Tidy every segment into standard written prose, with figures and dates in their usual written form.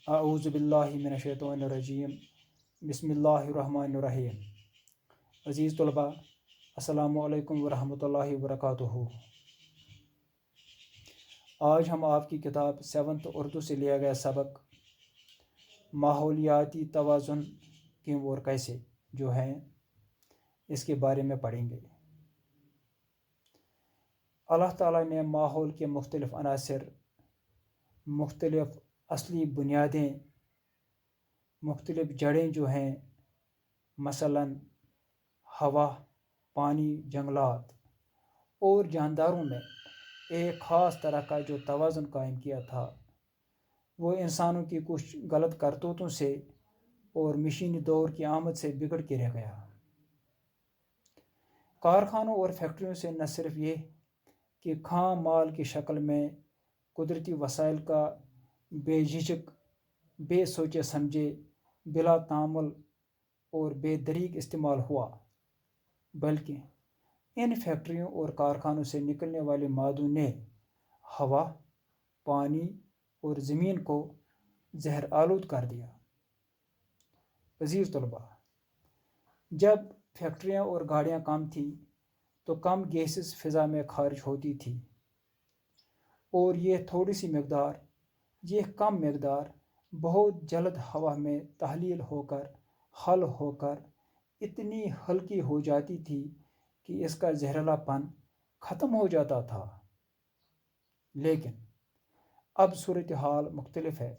اعوذ باللہ من الشیطان الرجیم بسم اللہ الرحمن الرحیم۔ عزیز طلباء، السلام علیکم ورحمۃ اللہ وبرکاتہ۔ آج ہم آپ کی کتاب 7th اردو سے لیا گیا سبق ماحولیاتی توازن کیوں اور کیسے جو ہیں اس کے بارے میں پڑھیں گے۔ اللہ تعالیٰ نے ماحول کے مختلف عناصر، مختلف اصلی بنیادیں، مختلف جڑیں جو ہیں، مثلاً ہوا، پانی، جنگلات اور جانداروں میں ایک خاص طرح کا جو توازن قائم کیا تھا، وہ انسانوں کی کچھ غلط کرتوتوں سے اور مشینی دور کی آمد سے بگڑ کے رہ گیا۔ کارخانوں اور فیکٹریوں سے نہ صرف یہ کہ خام مال کی شکل میں قدرتی وسائل کا بے جھجک، بے سوچے سمجھے، بلا تعامل اور بے دریغ استعمال ہوا، بلکہ ان فیکٹریوں اور کارخانوں سے نکلنے والے مادوں نے ہوا، پانی اور زمین کو زہر آلود کر دیا۔ عزیز طلباء، جب فیکٹریاں اور گاڑیاں کم تھیں تو کم گیسز فضا میں خارج ہوتی تھی، اور یہ کم مقدار بہت جلد ہوا میں تحلیل ہو کر حل ہو کر اتنی ہلکی ہو جاتی تھی کہ اس کا زہریلا پن ختم ہو جاتا تھا۔ لیکن اب صورتحال مختلف ہے۔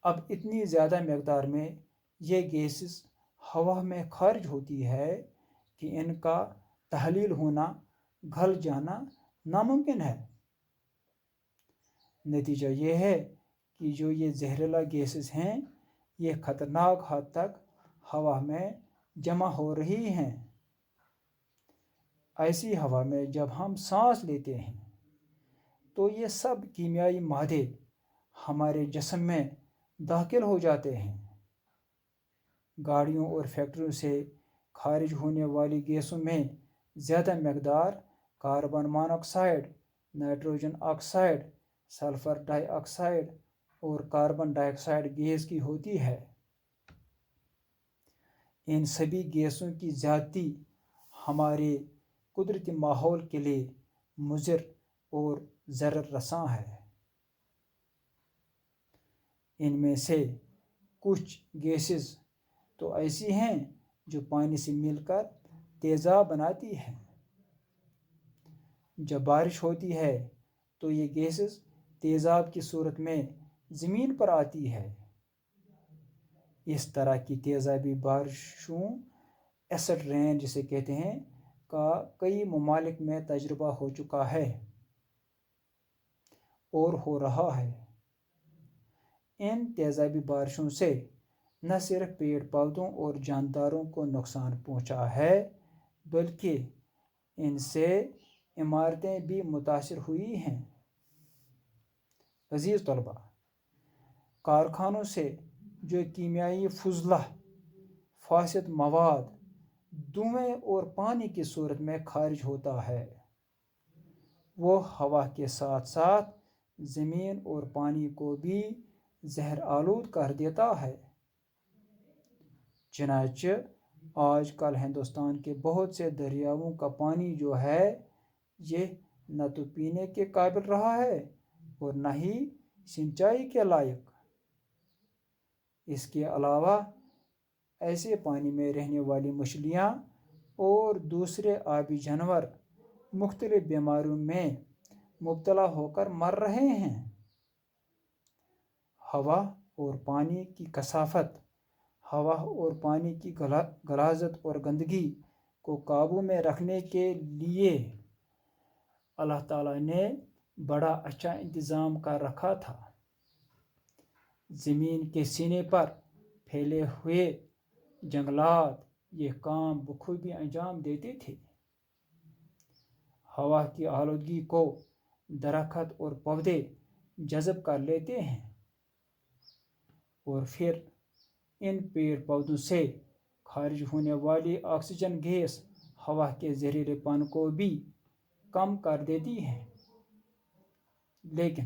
اب اتنی زیادہ مقدار میں یہ گیسز ہوا میں خارج ہوتی ہے کہ ان کا تحلیل ہونا، گل جانا ناممکن ہے۔ نتیجہ یہ ہے کہ جو یہ زہریلا گیسز ہیں، یہ خطرناک حد تک ہوا میں جمع ہو رہی ہیں۔ ایسی ہوا میں جب ہم سانس لیتے ہیں تو یہ سب کیمیائی مادے ہمارے جسم میں داخل ہو جاتے ہیں۔ گاڑیوں اور فیکٹریوں سے خارج ہونے والی گیسوں میں زیادہ مقدار کاربن مون آکسائڈ، نائٹروجن آکسائڈ، سلفر ڈائی آکسائڈ اور کاربن ڈائی آکسائڈ گیس کی ہوتی ہے۔ ان سبھی گیسوں کی زیادتی ہمارے قدرتی ماحول کے لیے مضر اور ضرر رساں ہے۔ ان میں سے کچھ گیسز تو ایسی ہیں جو پانی سے مل کر تیزاب بناتی ہیں۔ جب بارش ہوتی ہے تو یہ گیسز تیزاب کی صورت میں زمین پر آتی ہے۔ اس طرح کی تیزابی بارشوں، ایسڈ رین جسے کہتے ہیں، کا کئی ممالک میں تجربہ ہو چکا ہے اور ہو رہا ہے۔ ان تیزابی بارشوں سے نہ صرف پیڑ پودوں اور جانداروں کو نقصان پہنچا ہے، بلکہ ان سے عمارتیں بھی متاثر ہوئی ہیں۔ عزیز طلباء، کارخانوں سے جو کیمیائی فضلہ، فاسد مواد، دھوئیں اور پانی کی صورت میں خارج ہوتا ہے، وہ ہوا کے ساتھ ساتھ زمین اور پانی کو بھی زہر آلود کر دیتا ہے۔ چنانچہ آج کل ہندوستان کے بہت سے دریاؤں کا پانی جو ہے، یہ نہ تو پینے کے قابل رہا ہے اور نہ ہی سینچائی کے لائق۔ اس کے علاوہ ایسے پانی میں رہنے والی مچھلیاں اور دوسرے آبی جانور مختلف بیماریوں میں مبتلا ہو کر مر رہے ہیں۔ ہوا اور پانی کی کثافت، ہوا اور پانی کی غلاظت اور گندگی کو قابو میں رکھنے کے لیے اللہ تعالیٰ نے بڑا اچھا انتظام کر رکھا تھا۔ زمین کے سینے پر پھیلے ہوئے جنگلات یہ کام بخوبی انجام دیتے تھے۔ ہوا کی آلودگی کو درخت اور پودے جذب کر لیتے ہیں، اور پھر ان پیڑ پودوں سے خارج ہونے والی آکسیجن گیس ہوا کے زہریلے پن کو بھی کم کر دیتی ہے۔ لیکن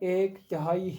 1/3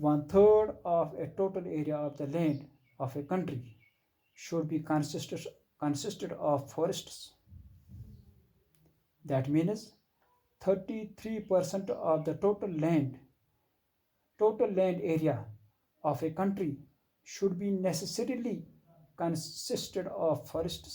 1/3 of a total area of the land of a country should be consisted of forests. That means 33% of the total land area of a country should be necessarily consisted of forests.